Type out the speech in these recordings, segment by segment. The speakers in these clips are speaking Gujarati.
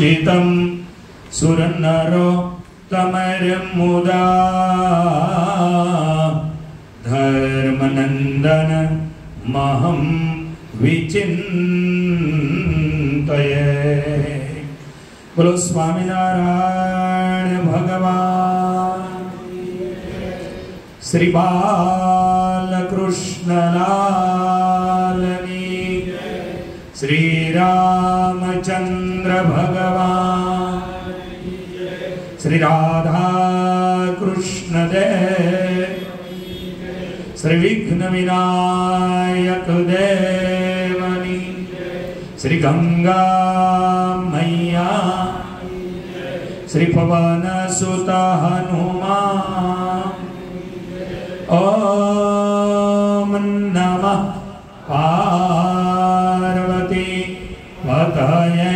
पूजितं सुरनरो तमरमुदा धर्मनंदन महं विचिन्तये। बोलो स्वामिनारायण भगवान श्री बालकृष्ण लाल श्री रामचंद्र भगवान श्री राधा कृष्ण देव श्री विघ्न विनायक देवनी श्री गंगा मैया श्री पवन सुत हनुमान। ओम नमः पार्वती पतये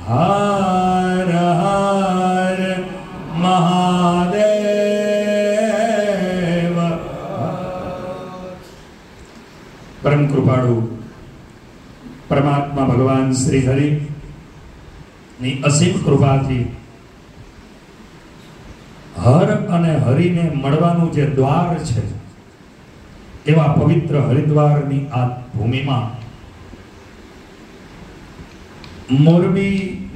हर हर महादेव। परम कृपाळु परमात्मा भगवान श्री हरि ની અસીમ કૃપાથી હર અને હરિને મળવાનું જે દ્વાર છે એવા પવિત્ર હરિદ્વારની આ ભૂમિમાં મોરબી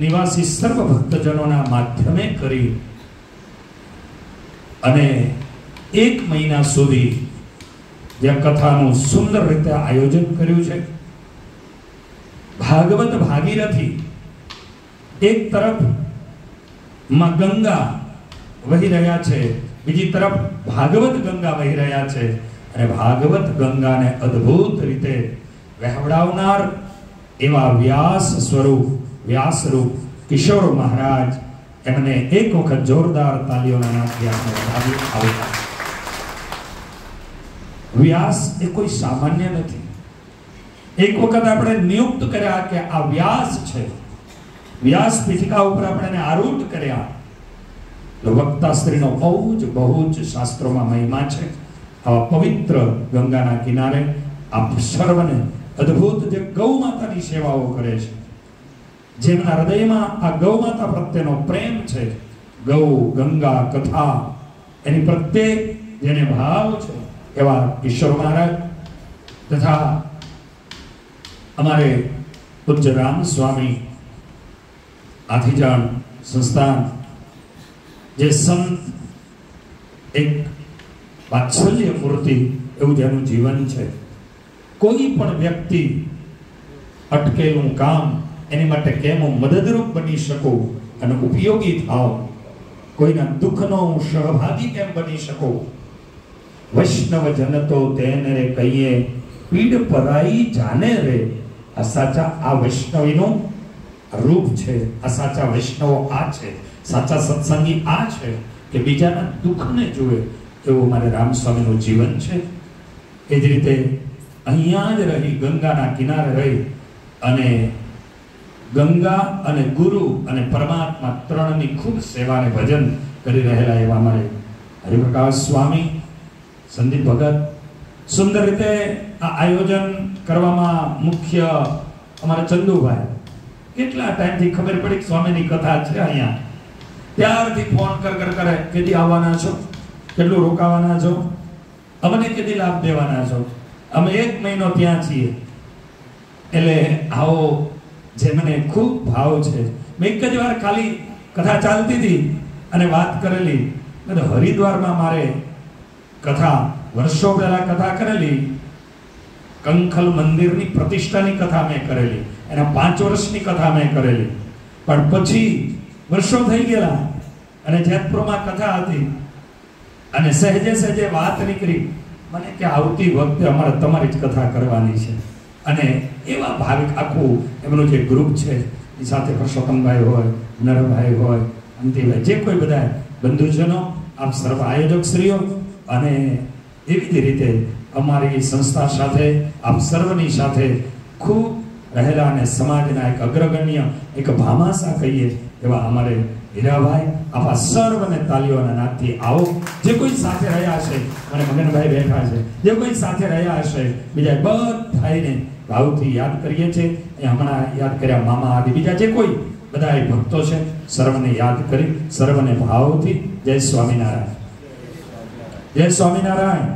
નિવાસી સર્વ ભક્તજનોના માધ્યમે કરી અને 1 મહિના સુધી જે કથાનું સુંદર રીતે આયોજન કર્યું છે। ભાગવત ભાગીરથી एक तरफ मां गंगा वही रह्या छे, बीजी तरफ भागवत गंगा वही रह्या छे अने भागवत गंगा ने अद्भुत रीते वहेवडावनार एवा व्यास स्वरूप व्यास रूप किशोर महाराज एमने एक वखत जोरदार तालीओना नाथी आपणे વધાવી आवता। व्यास ए कोई सामान्य नथी। एक वखत आपणे नियुक्त कर्या के आ व्यास छे, व्यास पीठिका ऊपर आपणे आरूढ़ कर्या तो वक्ता स्त्रीनो बहुज शास्त्रों में महिमा है। आवा पवित्र गंगाना किनारे आप सर्वने अद्भुत जे गौ मातानी सेवाओ करे छे, जेमना हृदयमां आ गौ माता प्रत्येनो प्रेम छे, गौ गंगा कथा एनी प्रत्ये जेने भाव छे एवा किशोर महाराज तथा अमारे पूज्य राम स्वामी आधिजान संस्थान जे संत एक वात्सल्य मूर्ति एवं जेनु जीवन है। कोई पण व्यक्ति अटकेलू काम एनी माटे केम मददरूप बनी सको अने उपयोगी थाओ, कोईना दुखनो सहभागी केम बनी सको। वैष्णव जन तो तेने रे कहिए पीड़ पराई जाने रे। आ साचा आ वैष्णवीनो रूप छे, आ साचा वैष्णव आ छे, साचा सत्संगी आ छे के बीजाना दुखने जुए एवं मारे राम स्वामीनुं जीवन छे। ए ज रीते अहींया ज रही गंगाना किनारे रही अने गंगा अने गुरु अने परमात्मा त्रणनी खूब सेवा ने भजन करी रहेला एवा मारे हरिप्रकाश स्वामी संदीप भगत सुंदर रीते आ आयोजन करवामां मुख्य अमारा चंदुभाई કેટલા ટાઈમથી ખબર પડી કે સ્વામીની કથા છે અહીંયા, ત્યારથી ફોન કરે કેદી આવવાના છો, કેટલું રોકાવાના છો, અમને કેદી લાભ દેવાના છો, અમે 1 મહિનો ત્યાં છીએ એટલે આવો, જે મને ખૂબ ભાવ છે। મેં એક જ વાર ખાલી કથા ચાલતી હતી અને વાત કરેલી, મેં હરિદ્વારમાં મારે કથા વર્ષો પહેલા કથા કરેલી, કંખલ મંદિરની પ્રતિષ્ઠાની કથા મેં કરેલી, एना 5 वर्षनी कथा मैं करेली, पण पछी वर्षो थई गेला अने जेतपुरमां कथा हती अने सहजे सहजे वात निकली मने के आवती वखते अमारे तमारी ज कथा करवानी छे। अने एवा भाविक आखुं एमनो जे ग्रुप छे ए साथे परसोत्तमभाई होय, नरभाई होय, अंतिभाई जे कोई बधा बंधुजनो आप सर्व आयोजक श्रीओ अने एवी ज रीते अमारी संस्था साथे आप सर्वनी साथे खूब रहेला ने समाजना एक अग्रगण्य एक भामासा कहिए एवा हमारे हीराभाई आपा सर्वने तालीओना नाथी आओ। जे कोई साथे रह्या हशे मने मगनभाई बैठा छे, जे कोई साथे रह्या हशे बीजा बधाईने भावथी याद करीए छे। हमणां याद कर्या मामा आदि बीजा जे कोई બધા ભક્તો છે, સર્વને યાદ કરી, સર્વને ભાવથી જય સ્વામિનારાયણ, જય સ્વામિનારાયણ.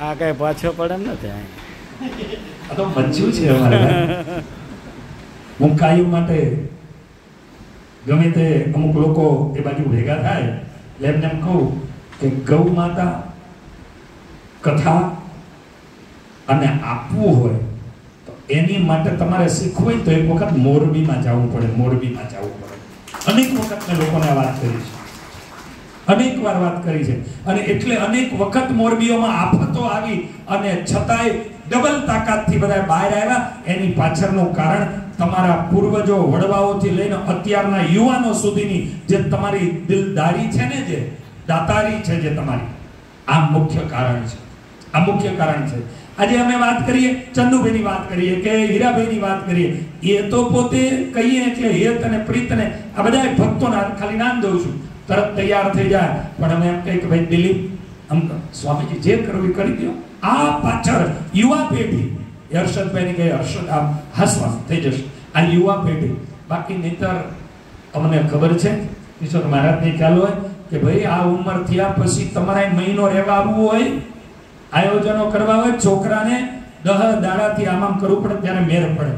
આ કઈ પાછો પડે એમ નથી, આ તો બચ્ચું છે અમારે. હું કાયમ માટે ગમે તે અમુક લોકો એ બાજુ ભેગા થાય એટલે એમને એમ કહું કે ગૌ માતા કથા અને આપવું હોય તો એની માટે તમારે શીખવું હોય તો એક વખત મોરબીમાં જવું પડે, મોરબીમાં જવું પડે. અનેક વખત મેં લોકોને વાત કરી છે, અનેક વાર વાત કરી છે, અને એટલે અનેક વખત મોરબીઓમાં આફતો આવી અને છતાંય ડબલ તાકાતથી બધા બહાર આવ્યા. એની પાછળનું કારણ તમારા પૂર્વજો વડવાઓથી લઈને અત્યારના યુવાનો સુધીની જે તમારી દિલદારી છે ને, જે દાતારી છે, જે તમારી, આ મુખ્ય કારણ છે, આ મુખ્ય કારણ છે. આજે અમે વાત કરીએ, ચંદુભાઈની વાત કરીએ કે હીરાભાઈની વાત કરીએ, એ તો પોતે કહીએ એટલે હેત અને પ્રીતને આ બધા ભક્તોના ખાલી નામ દઉં છું, તરત તૈયાર થઈ જાય. પણ અમે એમ કહીએ કે ભાઈ દિલીપ, આમ સ્વામીજી જે કરવું એ કરી દો. આ પાછળ યુવા પેઢી, હર્ષદભાઈની કહે હર્ષદ આમ હસવાનું થઈ જશે, આ યુવા પેઢી. બાકી નહીતર અમને ખબર છે, કિશોર મહારાજને ખ્યાલ હોય કે ભાઈ આ ઉંમર થયા પછી તમારે મહિનો રહેવા આવવું હોય, આયોજનો કરવા હોય, છોકરાને 10 દાડાથી આમ કરવું પડે, ત્યારે મેર પડે,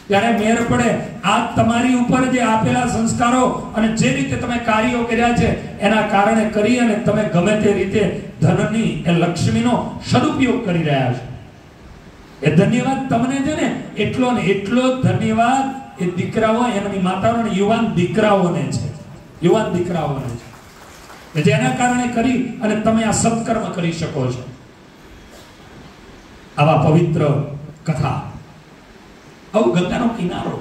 ત્યારે મેર પડે. આ તમારી ઉપર જે આપેલા સંસ્કારો અને જે રીતે તમે કાર્યો કર્યા છે એના કારણે કરી અને તમે ગમે તે રીતે ધનની એ લક્ષ્મીનો સદુપયોગ કરી રહ્યા છો. એ ધન્યવાદ તમને છે ને, એટલો ને એટલો ધન્યવાદ એ દીકરાઓ, એમની માતાઓને, યુવાન દીકરાઓને છે, યુવાન દીકરાઓને છે, કે જેના કારણે કરી અને તમે આ સત્કર્મ કરી શકો છો. આવા પવિત્ર કથા, આવું ગંગાનો કિનારો,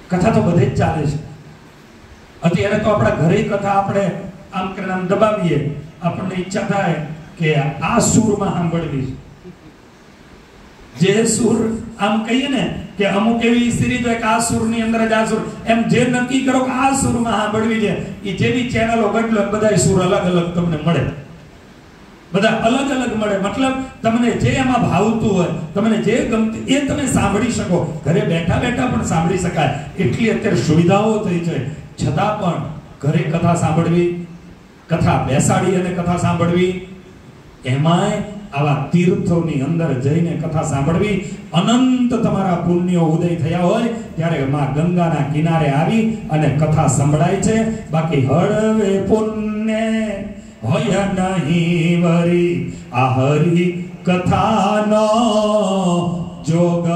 કથા તો બધે જ ચાલે છે. અત્યારે તો આપણા ઘરે કથા આપણે આમ કરીને આમ દબાવીએ, આપણને ઈચ્છા થાય કે આ સૂરમાં સાંભળવી, જે સૂર આમ કહીએ ને કે અમુક એવી સિરીઝ હોય કે આ સૂરની અંદર જ આ સૂર, એમ જે નક્કી કરો કે આ સૂરમાં સાંભળવી છે, એ જેવી ચેનલો બદલો બધા સૂર અલગ અલગ તમને મળે, બધા અલગ અલગ મળે. મતલબ તમને જે એમાં ભાવતું હોય, તમને જે ગમતું એ તમે સાંભળી શકો, ઘરે બેઠા બેઠા પણ સાંભળી શકાય એટલી અત્યારે સુવિધાઓ થઈ છે. છતાં પણ ઘરે કથા સાંભળવી, કથા બેસાડી અને કથા સાંભળવી, એમાંય આવા તીર્થોની અંદર જઈને કથા સાંભળવી, અનંત તમારા પુણ્યો ઉદય થયા હોય ત્યારે માં ગંગાના કિનારે આવી અને કથા સંભળાય છે. બાકી હળવે પુણ્ય હોય નહીં વરી આ હરિ કથાનો જોગ.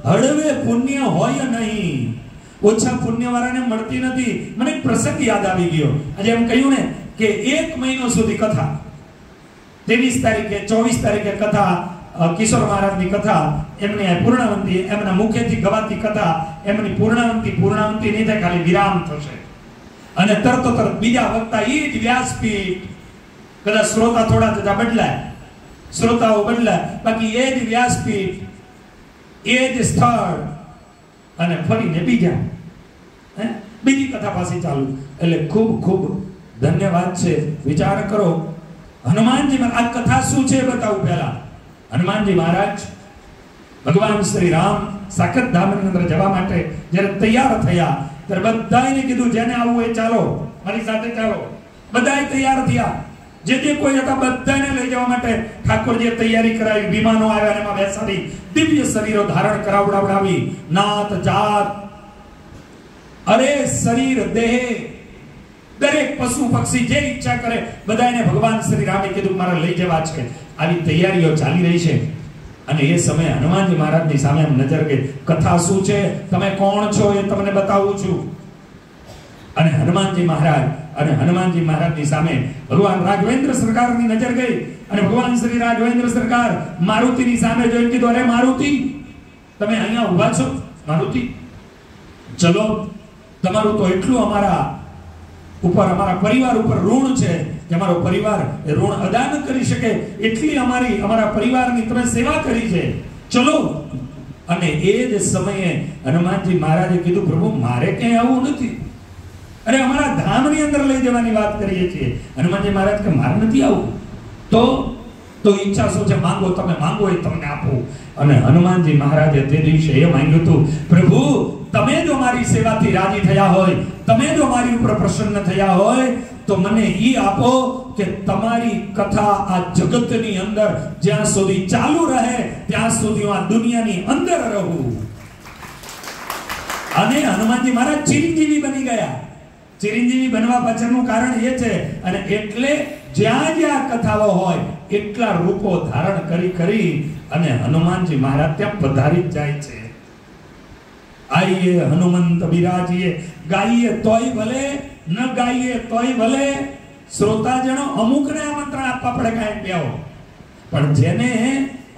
હળવે પુણ્ય હોય નહીં, ઓછા પુણ્ય વાળાને મળતી નથી. મને એક પ્રસંગ યાદ આવી ગયો. આજે એમ કહ્યું ને કે 1 મહિનો સુધી કથા, 23 તારીખે 24 તારીખે કથા, કિશોર મહારાજની કથા, એમની પૂર્ણાવંતી, એમના મુખેથી ગવાતી કથા, એમની પૂર્ણાવંતી નહીં થાય, ખાલી વિરામ થશે અને તરત બીજા વક્તા એ જ વ્યાસપીઠ. કદાચ શ્રોતા થોડા જતા બદલાય, શ્રોતાઓ બદલાય, બાકી એ જ વ્યાસપીઠ, એ જ સ્થળ, અને ફરીને બીજી કથા પાછી ચાલુ. એટલે ખૂબ ખૂબ ધન્યવાદ છે. વિચાર કરો, હનુમાનજી મહારાજ, આ કથા શું છે બતાવું. પહેલા હનુમાનજી મહારાજ ભગવાન શ્રી રામ સાકત ધામની અંદર જવા માટે જ્યારે તૈયાર થયા ત્યારે બધાને કીધું જેને આવવું એ ચાલો, મારી સાથે ચાલો. બધાય તૈયાર થયા, જે કોઈ હતા બધાને લઈ જવા માટે ઠાકોરજીએ તૈયારી કરાવી. વિમાનો આવ્યા, એમાં બેસાડી દિવ્ય શરીરો ધારણ કરાવડાવી, નાત જાત અરે શરીર દેહ દરેક પશુ પક્ષી જે ઈચ્છા કરે બધાને ભગવાન શ્રી રામે કીધું મારે લઈ જવા છે. આવી તૈયારીઓ ચાલી રહી છે. અને એ સમયે હનુમાનજી મહારાજની સામે નજર ગઈ. કથા શું છે, તમે કોણ છો એ તમને બતાવું છું. અને હનુમાનજી મહારાજની સામે ભગવાન રાઘવેન્દ્ર સરકારની નજર ગઈ. અને ભગવાન શ્રી રાઘવેન્દ્ર સરકાર મારુતિની સામે જોઈને કીધું, અરે મારુતિ, તમે અહીંયા ઊભા છો? મારુતિ, ચલો, તમારું તો એટલું અમારા પરિવાર ઉપર ઋણ છે કે અમારો પરિવાર ઋણ અદા ન કરી શકે એટલી અમારા પરિવારની તમે સેવા કરી છે, ચલો. અને એ જ સમયે હનુમાનજી મહારાજે કીધું, પ્રભુ મારે ક્યાંય આવું નથી, અરે અમારા ધામની અંદર લઈ જવાની વાત કરીએ છીએ. હનુમાનજી મહારાજ કે મારે નથી આવું. તો તો ઈચ્છા શું છે? માંગો, તમે માંગો એ તમને આપું. અને હનુમાનજી મહારાજે તે દિવસે એ માંગ્યું હતું, પ્રભુ તમે જો મારી સેવાથી રાજી થયા હોય, તમે જો મારી ઉપર પ્રસન્ન થયા હોય, તો મને ઈ આપો કે તમારી કથા આ જગતની અંદર જ્યાં સુધી ચાલુ રહે ત્યાં સુધી હું આ દુનિયાની અંદર રહું. અને હનુમાનજી મહારાજ ચિરંજીવી બની ગયા. ચિરંજીવી બનવા પાછળનું કારણ એ છે, અને એટલે જ્યાં જ્યાં કથાઓ હોય એટલા રૂપો ધારણ કરી અને હનુમાનજી મહારાજ ત્યાં પધારી જાય છે. આઈએ હનુમંત બિરાજીએ, ગાઈએ તોય ભલે, ન ગાઈએ તોય ભલે. શ્રોતાજનો અમુકને આમંત્રણ આપવા પડે કાંઈ બેહો, પણ જેને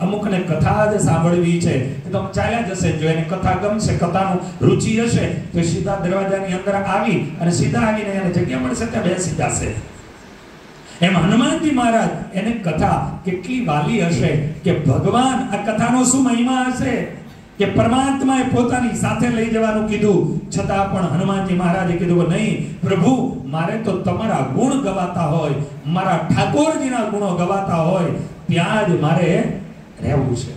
અમુકને કથા જ સાંભળવી છે તો ચાલ્યા જશે. જો એને કથા ગમશે, કથાનું રુચિ હશે તો સીધા દરવાજાની અંદર આવી અને સીધા આવીને એને જગ્યા મળશે ત્યાં બેસી જશે. એમ હનુમાનજી મહારાજ, એને કથા કેટલી વાલી હશે કે ભગવાન આ કથાનો શું મહિમા હશે કે પરમાત્માએ પોતાની સાથે લઈ જવાનું કીધું, છતાં પણ હનુમાનજી મહારાજે કીધું કે નહીં પ્રભુ, મારે તો તમારા ગુણ ગવાતા હોય, મારા ઠાકોરજીના ગુણો ગવાતા હોય ત્યાં જ મારે રહેવું છે.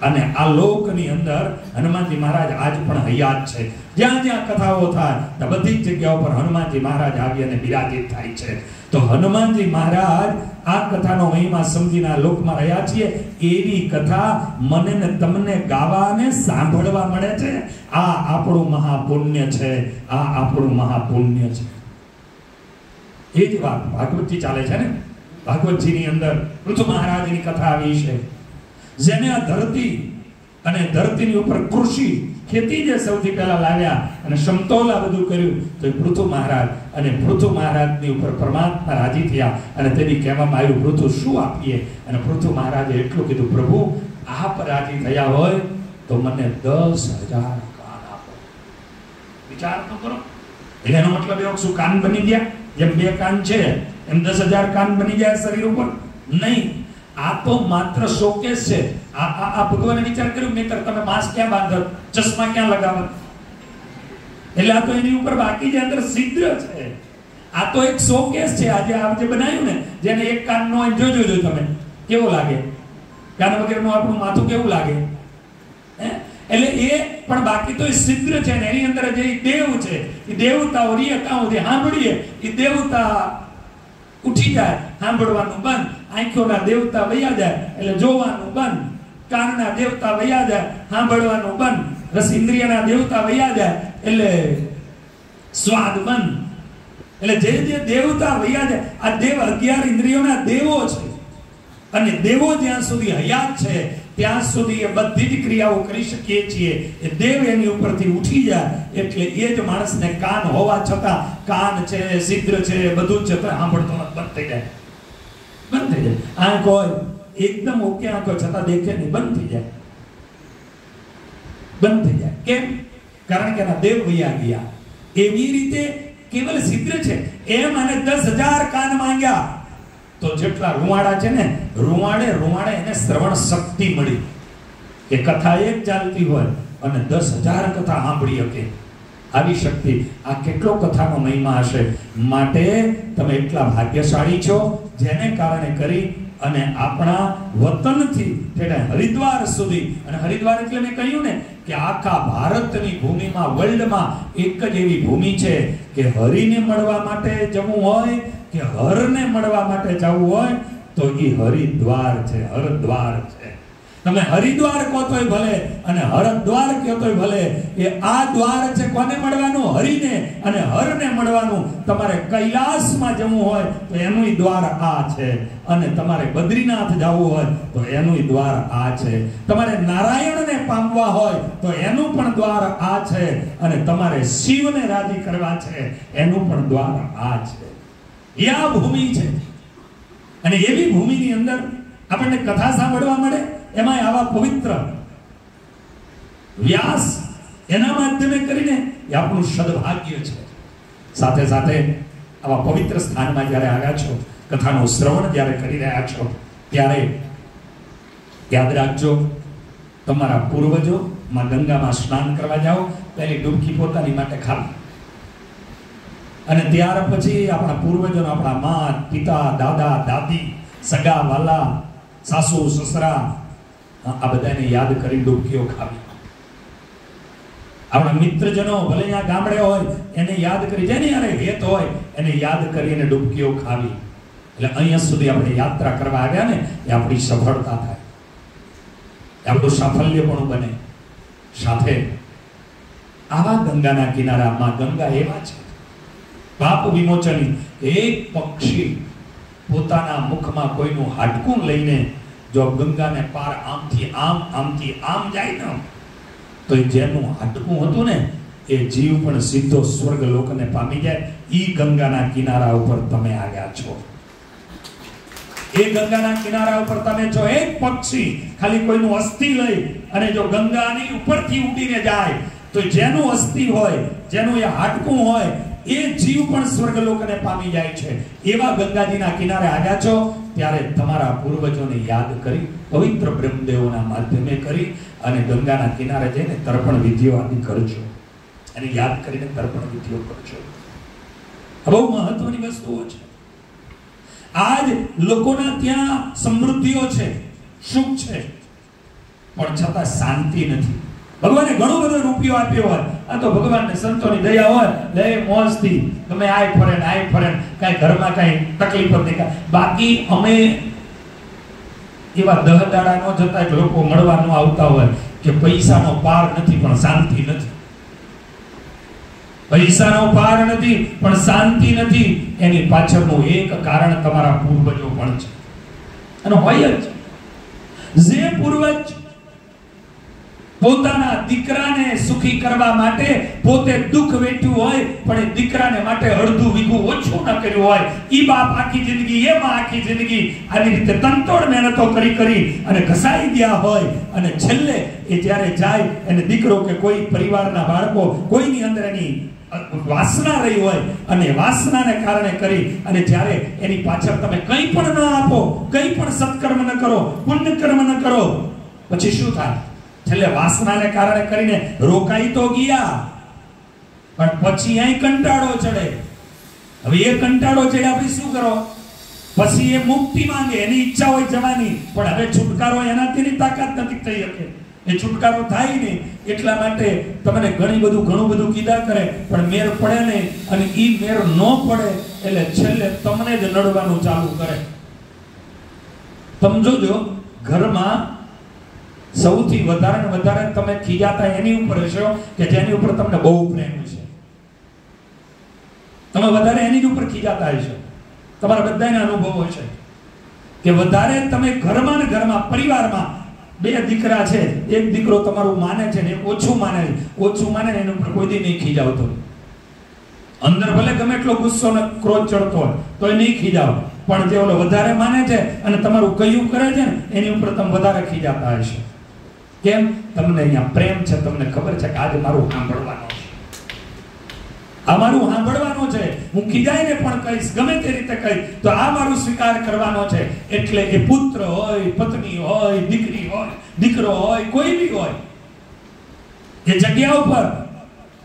અને આ લોકની અંદર હનુમાનજી મહારાજ આજ પણ હયાત છે. જ્યાં જ્યાં કથાઓ થાય બધી જ જગ્યાઓ પર હનુમાનજી મહારાજ આવી અને બિરાજિત થાય છે. તો હનુમાનજી મહારાજ આ કથાનો મહિમા સમજીને આ લોકમાં રહ્યા છીએ. એવી કથા મને ને તમને ગાવા અને સાંભળવા મળે છે. આ આપણું મહાપુણ્ય છે. આ આપણું મહાપુણ્ય છે. એ જ વાત ભાગવતજી ચાલે છે ને. ભાગવતજીની અંદર પૃથુ મહારાજની કથા આવી છે, જેને આ ધરતી અને ધરતીની ઉપર કૃષિ ખેતી જે સૌથી પહેલા લાવ્યા અને સમતોલા બધું કર્યું તો પૃથુ મહારાજ, અને પૃથુ મહારાજની ઉપર પરમાત્મા રાજી થયા. અને તેથી કહેવામાં આવ્યું, પૃથુ શું આપીએ? અને પૃથુ મહારાજે એટલું કીધું, પ્રભુ આપ રાજી થયા હોય તો મને 10,000 કાન આપો. વિચાર તો કરો. એનો મતલબ એવો શું કાન બની ગયા? જેમ 2 કાન છે એમ 10,000 કાન બની જાય શરીર ઉપર? નહીં. આ તો માત્ર શોકેસ છે. આ ભગવાને વિચાર કર્યો, નહીતર તમે માસ્ક ક્યાં બાંધો, ચશ્મા ક્યાં લગાવો? એટલે આ તો એની ઉપર બાકી જે અંદર છિદ્ર છે. આ તો એક શોકેસ છે. આજે આ જે બનાવ્યું ને, જેને એક કાન નો હોય, જોજો તમે કેવો લાગે. કાન વગરનું આપણું માથું કેવું લાગે? એટલે એ પણ બાકી તો છિદ્ર છે ને એની અંદર જે દેવ છે, એ દેવતાઓ રીએ કાં સાંભળીએ, એ દેવતા ઉઠી જાય, સાંભળવાનું બંધ. આંખોના દેવતા વયા જાય એટલે જોવાનું બંધ. કાનના દેવતા વયા જાય, સાંભળવાનું બંધ. રસ ઇન્દ્રિયના દેવતા વયા જાય એટલે સ્વાદ બંધ. એટલે જે દેવતા વયા જાય, આ દેવ 11 ઇન્દ્રિયોના દેવો છે. અને દેવો જ્યાં સુધી હયાત છે ત્યાં સુધી એ બધી જ ક્રિયાઓ કરી શકીએ છીએ. એ દેવ એની ઉપરથી ઉઠી જાય એટલે એ જ માણસને કાન હોવા છતાં, કાન છે, છિદ્ર છે, બધું જ છે તો સાંભળતો બંધ થઈ જાય. બંધ થઈ જાય. આંખ હોય એકદમ ઓકે, આંખ હોય છતાં દેખે નહીં, બંધ થઈ જાય. બંધ થઈ જાય. કેમ? કારણ કે એના દેવ વયા ગયા. એવી રીતે કેવલ છિદ્ર છે. એમ અને 10,000 કાન માંગ્યા તો જેટલા રૂવાડા છે ને, રૂવાડે એને શ્રવણ શક્તિ મળી કે કથા એક ચાલતી હોય અને 10,000 કથા સાંભળી શકે. આવી શક્તિ. આ કેટલો કથાનો મહિમા હશે. માટે તમે એટલા ભાગ્યશાળી છો જેને કારણે કરી અને આપણા વતનથી હરિદ્વાર સુધી, અને હરિદ્વાર એટલે મેં કહ્યું ને કે આખા ભારતની ભૂમિમાં, વર્લ્ડમાં એક જ એવી ભૂમિ છે કે હરિને મળવા માટે જવું હોય કે હરને મળવા માટે જવું હોય તો એ હરિદ્વાર છે. હરદ્વાર છે. તમે હરિદ્વાર કહો તોય ભલે અને હરદ્વાર કહો તોય ભલે. એ આ દ્વાર છે કોને મળવાનું? હરિને. અને હરને મળવાનું. તમારે કૈલાસમાં જવું હોય તો એનું દ્વાર આ છે. અને તમારે બદ્રીનાથ જવું હોય તો એનું દ્વાર આ છે. તમારે નારાયણને પામવા હોય તો એનું પણ દ્વાર આ છે. અને તમારે શિવને રાજી કરવા છે એનું પણ દ્વાર આ છે. એ આ ભૂમિ છે. અને એવી ભૂમિની અંદર આપણને કથા સાંભળવા મળે, એમાં આવા પવિત્ર વ્યાસ એના માધ્યમે કરીને એ આપણું સદભાગ્ય છે. સાથે સાથે આવા પવિત્ર સ્થાનમાં જ્યારે આવ્યા છો, કથાનું શ્રવણ જ્યારે કરી રહ્યા છો, ત્યારે યાદ રાખજો, તમારા પૂર્વજો માં ગંગામાં સ્નાન કરવા જાઓ, પહેલી ડૂબકી પોતાની માટે ખાલી. અને ત્યાર પછી આપણા પૂર્વજોનો, આપણા માતા, પિતા, દાદા, દાદી સગા વાલા, સાસુ સસરા, આ બધાને યાદ કરી ડૂબકીઓ ખાવી. આપણા મિત્રજનો ભલે અહીંયા ગામડે હોય એને યાદ કરી, જેની યારે હેત હોય એને યાદ કરીને ડૂબકીઓ ખાવી. એટલે અહીંયા સુધી આપણે યાત્રા કરવા આવ્યા ને એ આપણી સફળતા થાય, આપણું સાફલ્ય પણ બને. સાથે આવા ગંગાના કિનારામાં, ગંગા એવા છે પાપ વિમોચની. એક પક્ષી પોતાના મુખમાં કોઈનું હાડકું લઈને જો ગંગાને પાર આમથી આમ આમથી આમ જાય ને તો જેનું હાડકું હતું ને એ જીવ પણ સીધો સ્વર્ગ લોકને પામી જાય. ઈ ગંગાના કિનારા ઉપર તમે આવ્યા છો. એ ગંગાના કિનારા ઉપર તમે જો એક પક્ષી ખાલી કોઈનું અસ્થિ લઈ અને જો ગંગાની ઉપરથી ઉડીને જાય તો જેનું અસ્થિ હોય, જેનું એ હાડકું હોય, એ જીવ પણ સ્વર્ગલોકને પામી જાય છે. એવા ગંગાજીના કિનારે આવ્યા છો ત્યારે તમારા પૂર્વજોને યાદ કરી, પવિત્ર બ્રહ્મદેવોના માધ્યમે કરી અને ગંગાના કિનારે જઈને તર્પણ વિધિઓ આદિ કરજો અને યાદ કરીને તર્પણ વિધિઓ કરજો. બહુ મહત્વની વસ્તુઓ છે. આજ લોકોના ત્યાં સમૃદ્ધિઓ છે, સુખ છે, પણ છતાં શાંતિ નથી. ભગવાને ઘણો બધો રૂપિયો આપ્યો હોય, આ તો ભગવાનને સંતોની દયા હોય, લે મોજથી તમે આય ફરે કાંઈ ઘરમાં કાંઈ તકલીફ નથી. બાકી અમે એવા દહદાડા ન જતા લોકો મળવા ન આવતા હોય કે પૈસાનો પાર નથી પણ શાંતિ નથી, પૈસાનો પાર નથી પણ શાંતિ નથી. એની પાછળનું એક કારણ તમારા પૂર્વજો પણ છે. અને હોય જ જે પૂર્વજ પોતાના દીકરાને સુખી કરવા માટે પોતે દુઃખ વેઠ્યું હોય પણ એ દીકરાને માટે અડધું વીઘું ઓછું ન કર્યું હોય, ઈ બાપ આખી જિંદગી, એ માં આખી જિંદગી આવી રીતે તનતોડ મહેનતો કરી અને ઘસાઈ ગયા હોય અને છેલ્લે એ જ્યારે જાય અને દીકરો કે કોઈ પરિવારના બાળકો કોઈની અંદર એની વાસના રહી હોય અને વાસનાને કારણે કરી અને જ્યારે એની પાછળ તમે કંઈ પણ ન આપો, કંઈ પણ સત્કર્મ ન કરો, પુણ્ય કર્મ ન કરો, પછી શું થાય? છેલ્લે વાસનાને કારણે કરીને રોકાઈ તો ગયા પણ પછી અહીં કંટાળો ચડે. હવે એ કંટાળો ચડે આપણે શું કરો? પછી એ મુક્તિ માંગે, એની ઈચ્છા હોય જવાની, પણ હવે છુટકારો એનાથી તાકાત નથી થઈ શકે. એ છુટકારો થાય નહીં. એટલા માટે તમને ઘણું બધું કીધા કરે પણ મેર પડે નહીં, અને ઈ મેર ન પડે એટલે છેલ્લે તમને જ લડવાનું ચાલુ કરે. સમજો જો, ઘરમાં સૌથી વધારે તમે ખીજાતા એની ઉપર હશો કે જેની ઉપર તમને બહુ પ્રેમ છે. તમે વધારે એની જ ઉપર ખીજાતા હશો. તમારા બધાના અનુભવો છે કે વધારે તમે ઘરમાં ને ઘરમાં, પરિવારમાં બે દીકરા છે, એક દીકરો તમારું માને છે ને એક ઓછું માને ને એની ઉપર કોઈ દી નહીં ખીજાવતો. અંદર ભલે ગમે એટલો ગુસ્સો ને ક્રોધ ચડતો હોય તો એ નહીં ખીજાવ, પણ જે ઓલો વધારે માને છે અને તમારું કયું કરે છે ને એની ઉપર તમે વધારે ખીજાતા હશો. કેમ? તમને અહીંયા પ્રેમ છે, તમને ખબર છે કે આજે મારું સાંભળવાનું છે, આ મારું સાંભળવાનું છે, હું ખીજાઈને પણ કહીશ, ગમે તે રીતે કહીશ તો આ મારું સ્વીકાર કરવાનો છે. એટલે એ પુત્ર હોય, પત્ની હોય, દીકરી હોય, દીકરો હોય, કોઈ બી હોય, એ જગ્યા ઉપર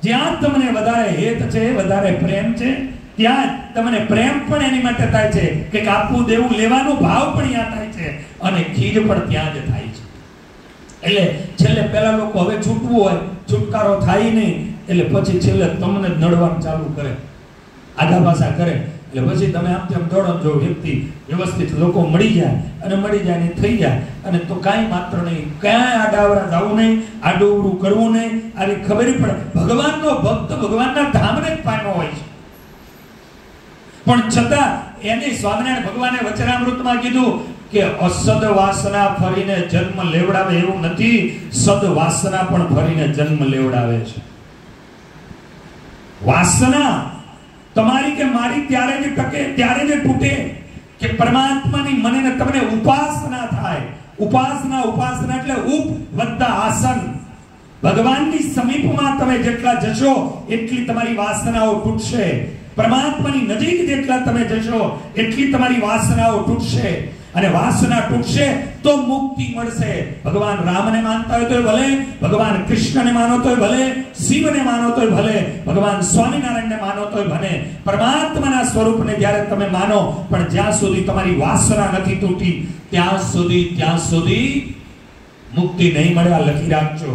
જ્યાં તમને વધારે હેત છે, વધારે પ્રેમ છે, ત્યાં તમને પ્રેમ પણ એની માટે થાય છે કે આપવું દેવું લેવાનો ભાવ પણ ત્યાં થાય છે અને ખીજ પણ ત્યાં જ થાય છે. એટલે છેલ્લે પેલા લોકો હવે છૂટવું હોય, છુટકારો થાય નહીં એટલે પછી છેલ્લે તમને જ નડવાનું ચાલુ કરે, આઘા પાછા કરે. એટલે પછી તમે આમ તેમ દોડો, જો વ્યક્તિ વ્યવસ્થિત લોકો મળી જાય ને થઈ જાય અને તો કાંઈ માત્ર નહીં, ક્યાંય આડાવડા જવું નહીં, આડું કરવું નહીં. આવી ખબર પડે ભગવાનનો ભક્ત ભગવાનના ધામને જ પામ્યો હોય છે. પણ છતાં એને સ્વામિનારાયણ ભગવાને વચનામૃતમાં કીધું કે અસદ વાસના ફરીને જન્મ લેવડાવે એવું નથી, સદ વાસના પણ ફરીને જન્મ લેવડાવે છે. વાસના તમારી કે મારી ત્યારે જ ટકે, ત્યારે જ તૂટે કે પરમાત્માની મને ને તમને ઉપાસના થાય. ઉપાસના એટલે ઉપ વત્તા આસન. ભગવાનની સમીપમાં તમે જેટલા જશો એટલી તમારી વાસનાઓ તૂટશે. પરમાત્માની નજીક જેટલા તમે જશો એટલી તમારી વાસનાઓ તૂટશે. અને વાસના તૂટશે તો મુક્તિ મળશે. ભગવાન રામને માનતા હોય તોય ભલે, ભગવાન કૃષ્ણને માનો તોય ભલે, શિવને માનો તોય ભલે, ભગવાન સ્વામિનારાયણને માનો તોય ભલે, પરમાત્માના સ્વરૂપને જ્યારે તમે માનો, પણ જ્યાં સુધી તમારી વાસના નથી તૂટી ત્યાં સુધી મુક્તિ નહીં મળે. આ લખી રાખજો.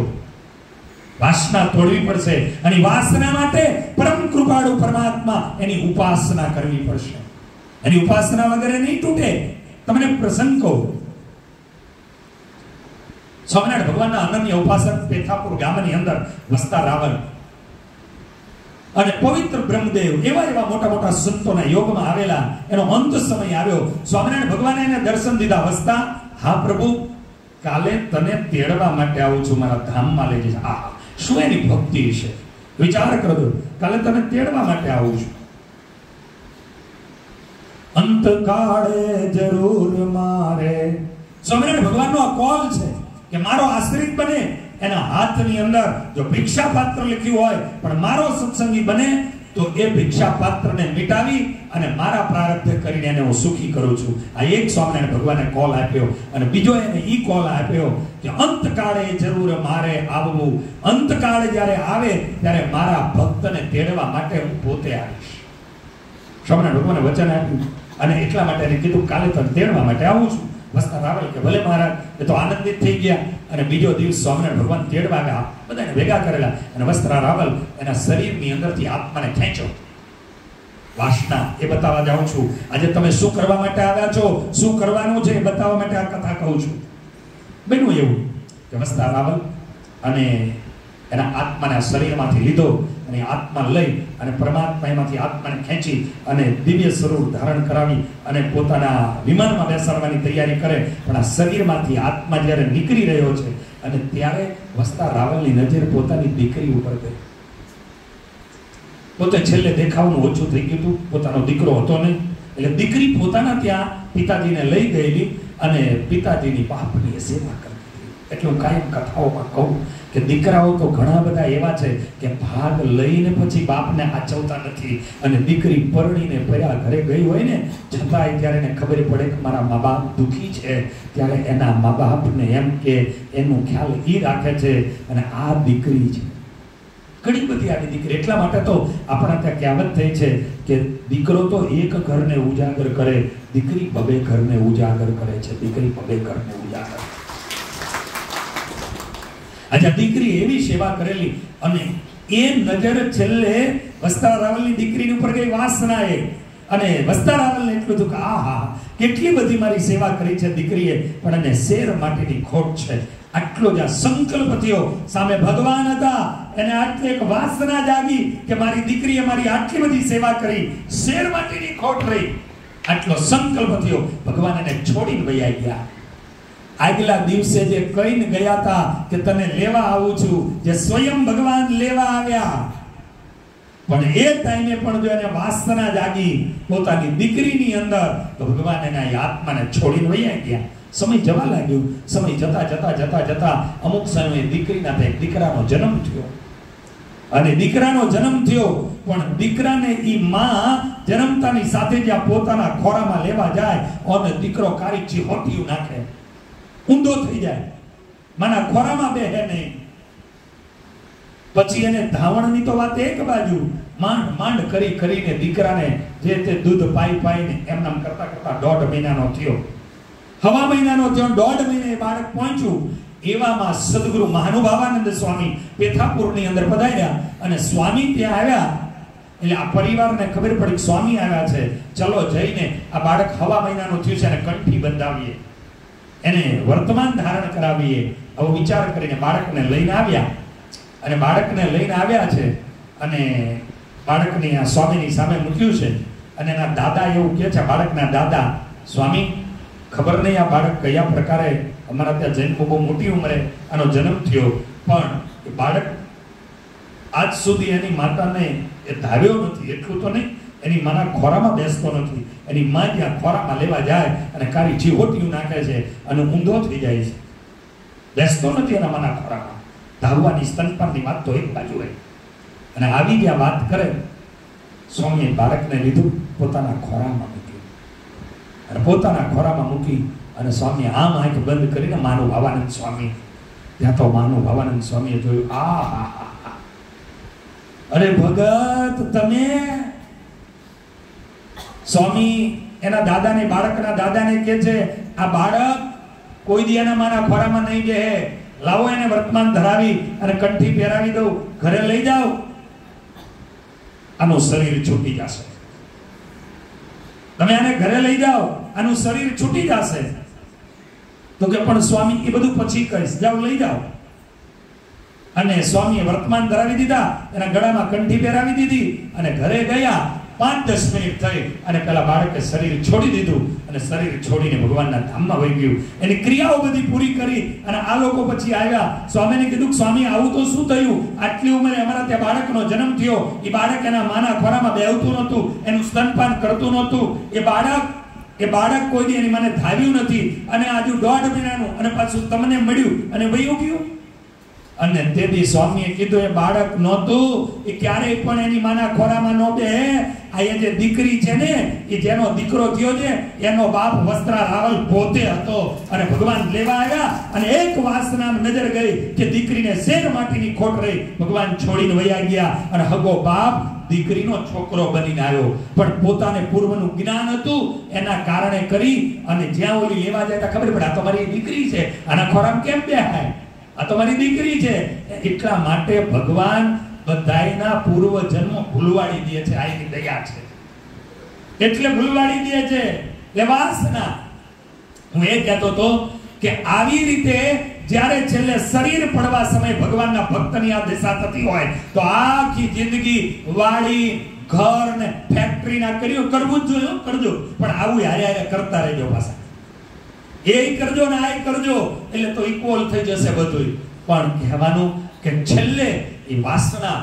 વાસના તોડવી પડશે અને વાસના માટે પરમ કૃપાળુ પરમાત્મા એની ઉપાસના કરવી પડશે. એની ઉપાસના વગર નહીં તૂટે. તમને પ્રસંગ કહું. સ્વામિનારાયણ ભગવાનના અનન્ય ઉપાસક પેથાપુર ગામની અંદર વસતા રાવલ અને પવિત્ર બ્રહ્મદેવ એવા મોટા મોટા સંતોના યોગમાં આવેલા. એનો અંત સમય આવ્યો. સ્વામિનારાયણ ભગવાને એને દર્શન દીધા. વસતા, હા પ્રભુ, કાલે તને તેડવા માટે આવું છું, મારા ધામમાં લઈ જઈશ. આ શું એની ભક્તિ છે, વિચાર કરજો. કાલે તને તેડવા માટે આવું છું. અંતકાળે જરૂર મારે. સ્વામિનારાયણ ભગવાનનો આ કોલ છે કે મારો આશ્રિત બને. એના હાથની અંદર જો ભિક્ષા પાત્ર લખ્યું હોય, પણ મારો સત્સંગી બને તો એ ભિક્ષા પાત્રને મિટાવી અને મારા પ્રારબ્ધ કરીને એને હું સુખી કરું છું. આ એક સ્વામિનારાયણ ભગવાને કોલ આપ્યો. અને બીજો એને ઈ કોલ આપ્યો કે અંતકાળે જરૂર મારે આવવું. અંતકાળે જ્યારે આવે ત્યારે મારા ભક્તને તેડવા માટે હું પોતે આવીશ. સ્વામિનારાયણ ભગવાને વચન આપ્યું અને એટલા માટે એને કીધું કાલે તને તેડવા માટે આવું છું. વસતા રાવલ કે ભલે મહારાજ. એ તો આનંદિત થઈ ગયા. અને બીજો દિવસ સ્વામિનારાયણ ભગવાન તેડવા ગયા. બધાને ભેગા કરેલા અને વસ્ત્રા રાવલ એના શરીરની અંદરથી આત્માને ખેંચો. વાસના એ બતાવવા જાઉં છું. આજે તમે શું કરવા માટે આવ્યા છો, શું કરવાનું છે એ બતાવવા માટે આ કથા કહું છું. બન્યું એવું કે વસતા રાવલ અને એના આત્માને શરીરમાંથી લીધો અને આત્મા લઈ અને પરમાત્મા એમાંથી આત્માને ખેંચી અને દિવ્ય સ્વરૂપ ધારણ કરાવી અને પોતાના વિમાનમાં બેસાડવાની તૈયારી કરે. પણ આ શરીરમાંથી આત્મા જ્યારે નીકળી રહ્યો છે અને ત્યારે વસતા રાવલની નજર પોતાની દીકરી ઉપર ગઈ. પોતે છેલ્લે દેખાવાનું ઓછું થઈ ગયું હતું. પોતાનો દીકરો હતો નહીં એટલે દીકરી પોતાના ત્યાં પિતાજીને લઈ ગયેલી અને પિતાજીની બાપની સેવા કરી. એટલે હું કાયમ કથાઓમાં કહું કે દીકરાઓ તો ઘણા બધા એવા છે કે ભાગ લઈને પછી બાપને આચવતા નથી. અને દીકરી પરણીને પર્યા ઘરે ગઈ હોય ને છતાંય ત્યારે એને ખબર પડે કે મારા મા બાપ દુઃખી છે, ત્યારે એના મા બાપને એમ કે એનું ખ્યાલ ઈ રાખે છે. અને આ દીકરી છે. ઘણી બધી આવી દીકરી. એટલા માટે તો આપણા ત્યાં કહેવત થઈ છે કે દીકરો તો એક ઘરને ઉજાગર કરે, દીકરી બબે ઘરને ઉજાગર કરે છે. દીકરી બબે ઘરને ઉજાગર. આજે દીકરી એવી સેવા કરેલી અને એ નજર છેલ્લે વસતા રાવલની દીકરી ઉપર ગઈ વાસનાએ. અને વસતા રાવલને એટલું હતું કે આહા કેટલી બધી મારી સેવા કરી છે દીકરીએ, પણ એને શેર માટેની ખોટ છે. આટલો જ સંકલ્પ થયો. સામે ભગવાન હતા. એને આટલી એક વાસના જાગી કે મારી દીકરીએ મારી આટલી બધી સેવા કરી, શેર માટેની ખોટ રહી. આટલો સંકલ્પ થયો. ભગવાન એને છોડીને વયા ગયા. આગલા દિવસે જે કહીને ગયા હતા કે તને લેવા આવું છું, જે સ્વયં ભગવાન લેવા આવ્યા, પણ એ ટાઈમે પણ જો એને વાસના જાગી પોતાની દીકરીની અંદર, તો ભગવાન એના આત્માને છોડીને વયા ગયા. સમય જવા લાગ્યો. સમય જતા અમુક સમયે દીકરીના એક દીકરાનો જન્મ થયો. અને દીકરાનો જન્મ થયો પણ દીકરાને ઈ માં જન્મતાની સાથે જ પોતાના ખોરામાં લેવા જાય અને દીકરો કાળી ચીહોટીયું નાખે, ઊંધો થઈ જાય, માના ખોરામાં બેહે નહીં. પછી એને ધાવણની તો વાત એક બાજુ, માંડ કરીને દીકરાને જે તે દૂધ પાઈને એમનામ કરતા 1.5 મહિનાનો થયો. 1.5 મહિનાનો થયો, 1.5 મહિને બાળક પહોંચ્યું. એવામાં સદગુરુ મહાનુભાવાનંદ સ્વામી પેથાપુરની અંદર પધાર્યા અને સ્વામી ત્યાં આવ્યા. એટલે આ પરિવારને ખબર પડી સ્વામી આવ્યા છે, ચલો જઈને આ બાળક 1.5 મહિનાનું થયું છે અને કંઠી બંધાવીએ, એને વર્તમાન ધારણ કરાવીએ. આવો વિચાર કરીને બાળકને લઈને આવ્યા. અને બાળકને લઈને આવ્યા છે અને બાળકની આ સ્વામીની સામે મૂક્યું છે. અને એના દાદા એવું કહે છે, બાળકના દાદા, સ્વામી ખબર નહીં આ બાળક કયા પ્રકારે અમારા ત્યાં જૈન બહુ મોટી ઉંમરે આનો જન્મ થયો, પણ એ બાળક આજ સુધી એની માતાને એ ધાર્યો નથી. એટલું તો નહીં, એની માના ખોરામાં બેસતો નથી. એની માં ત્યાં ખોરામાં લેવા જાય અને કાળી ચીહોટીયું નાખે છે અને ઊંધો થઈ જાય છે, બેસતો નથી એના માના ખોરામાં. ધાવવાની સ્તનપાનની વાત તો એક બાજુ હોય. અને આવી જ્યાં વાત કરે, સ્વામીએ બાળકને લીધું, પોતાના ખોરામાં મૂક્યું. અને પોતાના ખોરામાં મૂકી અને સ્વામી આમ આંખ બંધ કરીને માનવ ભાવાનંદ સ્વામી, ત્યાં તો માનવ ભાવાનંદ સ્વામીએ જોયું, અરે ભગત તમે. સ્વામી એના દાદાને, બાળકના દાદાને કહે છે, આ બાળક કોઈ દી એના મારા ખોરામાં નહીં બેહે, લાવો એને વર્તમાન ધરાવી અને કંઠી પહેરાવી દઉં, ઘરે લઈ જાઓ, આનું શરીર છૂટી જશે. તમે આને ઘરે લઈ જાઓ, આનું શરીર છૂટી જશે. તો કે પણ સ્વામી એ બધું પછી કહીશ, જાઓ લઈ જાઓ. અને સ્વામીએ વર્તમાન ધરાવી દીધા, એના ગળામાં કંઠી પહેરાવી દીધી અને ઘરે ગયા. 5-10 મિનિટ થઈ અને પેલા બાળકે શરીર છોડી દીધું અને શરીર છોડીને ભગવાનના ધામમાં વહી ગયું. એની ક્રિયાઓ બધી પૂરી કરી અને આ લોકો પછી આવ્યા. સ્વામીને કીધું, સ્વામી આવું તો શું થયું? આટલી ઉંમરે અમારા ત્યાં બાળકનો જન્મ થયો, એ બાળક એના માના ખોરામાં બેહતું નહોતું, એનું સ્તનપાન કરતું નહોતું. એ બાળક કોઈ દી એની મને ધાવ્યું નથી અને આજુ 1.5 મહિનાનું અને પાછું તમને મળ્યું અને વયું ગયું. અને તેથી સ્વામીએ કીધું, એ બાળક નહોતું, એ ક્યારેય પણ એની માના ખોરામાં ન બે. આ એ જે દીકરી છે ને, એ જેનો દીકરો થયો છે, એનો બાપ વસ્ત્રા રાવલ પોતે હતો. અને ભગવાન લેવા આવ્યા અને એક વાસના નજર ગઈ કે દીકરીને શેર માટીની ખોટ રહી, ભગવાન છોડીને વયા ગયા અને હગો બાપ દીકરીનો છોકરો બનીને આવ્યો. પણ પોતાને પૂર્વનું જ્ઞાન હતું એના કારણે કરી અને જ્યાં ઓલી લેવા જાય ખબર પડે, આ તો મારી દીકરી છે, આના ખોરામાં કેમ બેહાય, આ તો મારી દીકરી છે. એટલા માટે ભગવાન બધાયના પૂર્વ જન્મ ભૂલવાડી દે છે. આ એની દયા છે, એટલે ભૂલવાડી દે છે. એ વાસના. હું એ કહેતો હતો કે આવી રીતે જ્યારે છેલ્લે શરીર પડવા સમય ભગવાનના ભક્તની આ દિશા થતી હોય તો આખી જિંદગી વાડી, ઘર ને ફેક્ટરી ના કર્યું કરવું જ જોઈએ, કરજો, પણ આવું હારે કરતા રહેજો. પાછા એ કરજો ને આ કરજો એટલે તો ઇક્વલ થઈ જશે બધું. પણ કહેવાનું કે છેલ્લે એ વાસના,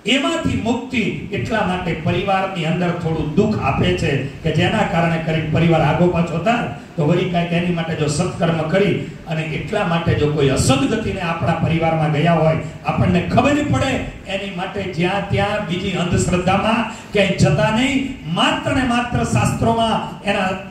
એમાંથી મુક્તિ એટલા માટે પરિવારની અંદર થોડું દુઃખ આપે છે કે જેના કારણે કરી પરિવાર આગો પાછો થાય તો વળી કાંઈક એની માટે જો સત્કર્મ કરી અને એટલા માટે જો કોઈ અસદગતિને આપણા પરિવારમાં ગયા હોય, આપણને ખબર પડે એની માટે જ્યાં ત્યાં બીજી અંધશ્રદ્ધામાં ક્યાંય જતા નહીં. માત્ર ને માત્ર શાસ્ત્રોમાં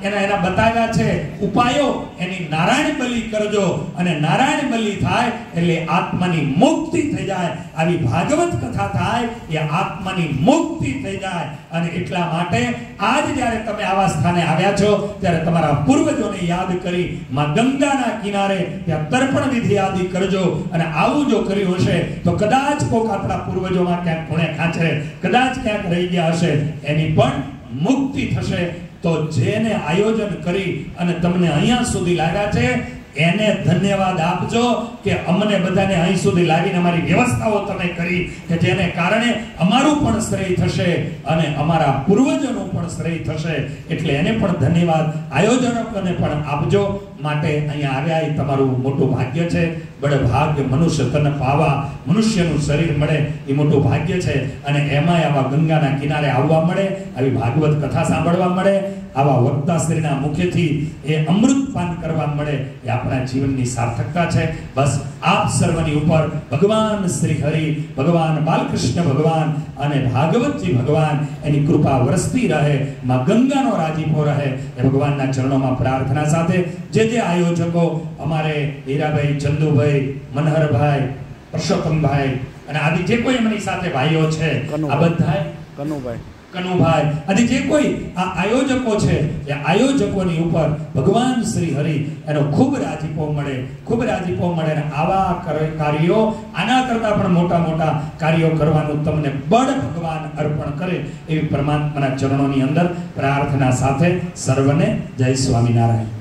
એના બતાવ્યા છે ઉપાયો, એની નારાયણ બલિ કરજો અને નારાયણ બલિ થાય એટલે આત્માની મુક્તિ થઈ જાય. આવી ભાગવત કથા થાય એ આત્માની મુક્તિ થઈ જાય. અને એટલા માટે આજ જ્યારે તમે આવા સ્થાને આવ્યા છો ત્યારે તમારા પૂર્વજોને યાદ કરી માં ગંગાના કિનારે ત્યાં તર્પણ વિધિ આદિ કરજો. અને આવું જો કર્યું હશે તો કદાચ કોઈક આપણા પૂર્વજોમાં ક્યાંક ખૂણે ખાંચરે કદાચ ક્યાંક રહી ગયા હશે, એની પણ મુક્તિ થશે. તો જેને આયોજન કરી અને તમને અહીંયા સુધી લાવ્યા છે એને ધન્યવાદ આપજો કે અમને બધાને અહીં સુધી લાવીને અમારી વ્યવસ્થાઓ તમે કરી કે જેને કારણે અમારું પણ શ્રેય થશે અને અમારા પૂર્વજોનું પણ શ્રેય થશે. એટલે એને પણ ધન્યવાદ આયોજકોને પણ આપજો. માટે અહીંયા આવ્યા એ તમારું મોટું ભાગ્ય છે. બડે ભાગ્ય મનુષ્ય તન પાવા, મનુષ્યનું શરીર મળે એ મોટું ભાગ્ય છે. અને એમાં આવા ગંગાના કિનારે આવવા મળે, આવી ભાગવત કથા સાંભળવા મળે, આવા વક્તાશ્રીના મુખેથી એ અમૃત પાન કરવા મળે, એ આપણા જીવનની સાર્થકતા છે. બસ આપ સર્વની ઉપર ભગવાન શ્રી હરિ, ભગવાન બાલકૃષ્ણ ભગવાન અને ભાગવતજી ભગવાન એની કૃપા વરસતી રહે, માં ગંગાનો રાજીપો રહે એ ભગવાનના ચરણોમાં પ્રાર્થના સાથે જે આયોજકો અમારે હીરાભાઈ, ચંદુભાઈ, મનહરભાઈ, પરસોત્તમભાઈ અને આદિ જે કોઈ એમની સાથે ભાઈઓ છે, આ બધા કનુભાઈ આદિ જે કોઈ આ આયોજકો છે, એ આયોજકોની ઉપર ભગવાન શ્રી હરિ એનો ખૂબ રાજીપો મળે, ખૂબ રાજીપો મળે. અને આવા કાર્યો, આના કરતા પણ મોટા મોટા કાર્યો કરવાનું તમને બળ ભગવાન અર્પણ કરે એવી પરમાત્માના ચરણોની અંદર પ્રાર્થના સાથે સર્વને જય સ્વામિનારાયણ.